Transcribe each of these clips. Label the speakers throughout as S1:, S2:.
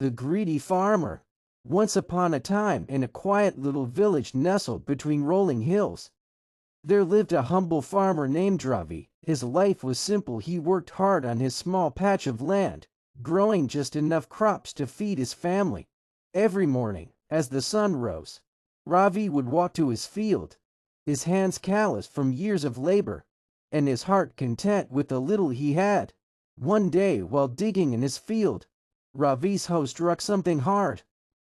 S1: The greedy farmer. Once upon a time, in a quiet little village nestled between rolling hills, there lived a humble farmer named Ravi. His life was simple. He worked hard on his small patch of land, growing just enough crops to feed his family. Every morning, as the sun rose, Ravi would walk to his field, his hands calloused from years of labor, and his heart content with the little he had. One day, while digging in his field, Ravi's hoe struck something hard.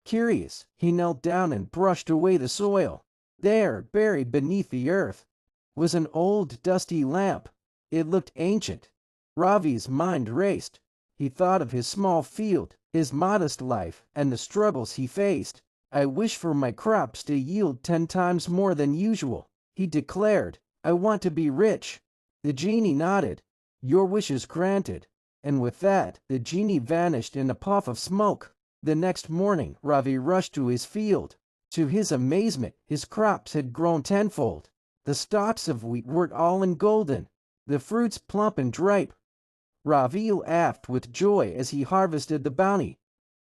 S1: Curious, he knelt down and brushed away the soil. There, buried beneath the earth, was an old, dusty lamp. It looked ancient. Ravi's mind raced. He thought of his small field, his modest life, and the struggles he faced. "I wish for my crops to yield 10 times more than usual," he declared. "I want to be rich." The genie nodded. "Your wish is granted." And with that, the genie vanished in a puff of smoke. The next morning, Ravi rushed to his field. To his amazement, his crops had grown tenfold. The stalks of wheat were tall and golden, the fruits plump and ripe. Ravi laughed with joy as he harvested the bounty.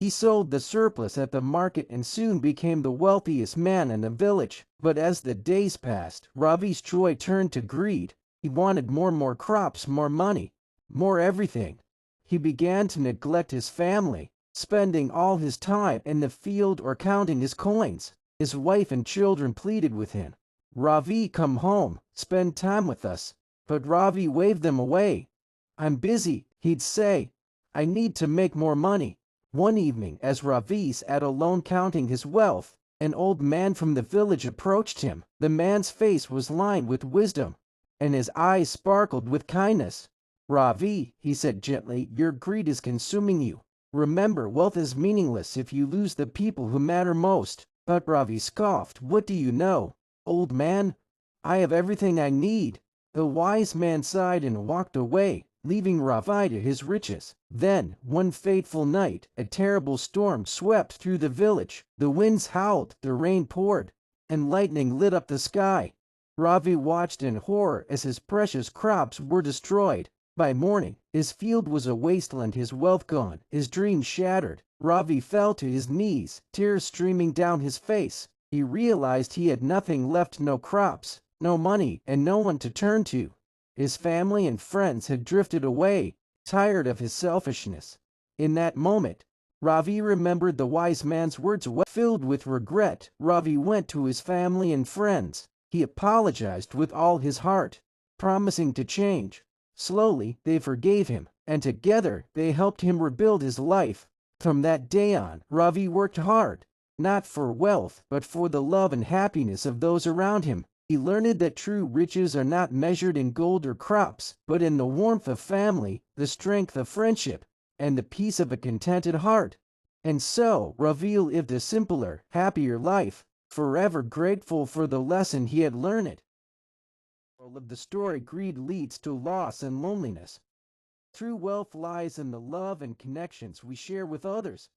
S1: He sold the surplus at the market and soon became the wealthiest man in the village. But as the days passed, Ravi's joy turned to greed. He wanted more crops, more money, more everything. He began to neglect his family, spending all his time in the field or counting his coins. His wife and children pleaded with him. "Ravi, come home, spend time with us." But Ravi waved them away. "I'm busy," he'd say. "I need to make more money." One evening, as Ravi sat alone counting his wealth, an old man from the village approached him. The man's face was lined with wisdom, and his eyes sparkled with kindness. "Ravi," he said gently, "your greed is consuming you. Remember, wealth is meaningless if you lose the people who matter most." But Ravi scoffed. "What do you know, old man? I have everything I need." The wise man sighed and walked away, leaving Ravi to his riches. Then, one fateful night, a terrible storm swept through the village. The winds howled, the rain poured, and lightning lit up the sky. Ravi watched in horror as his precious crops were destroyed. By morning, his field was a wasteland, his wealth gone, his dreams shattered. Ravi fell to his knees, tears streaming down his face. He realized he had nothing left, no crops, no money, and no one to turn to. His family and friends had drifted away, tired of his selfishness. In that moment, Ravi remembered the wise man's words. Filled with regret, Ravi went to his family and friends. He apologized with all his heart, promising to change. Slowly, they forgave him, and together they helped him rebuild his life. From that day on, Ravi worked hard, not for wealth, but for the love and happiness of those around him. He learned that true riches are not measured in gold or crops, but in the warmth of family, the strength of friendship, and the peace of a contented heart. And so, Ravi lived a simpler, happier life, forever grateful for the lesson he had learned. Moral of the story: greed leads to loss and loneliness. True wealth lies in the love and connections we share with others.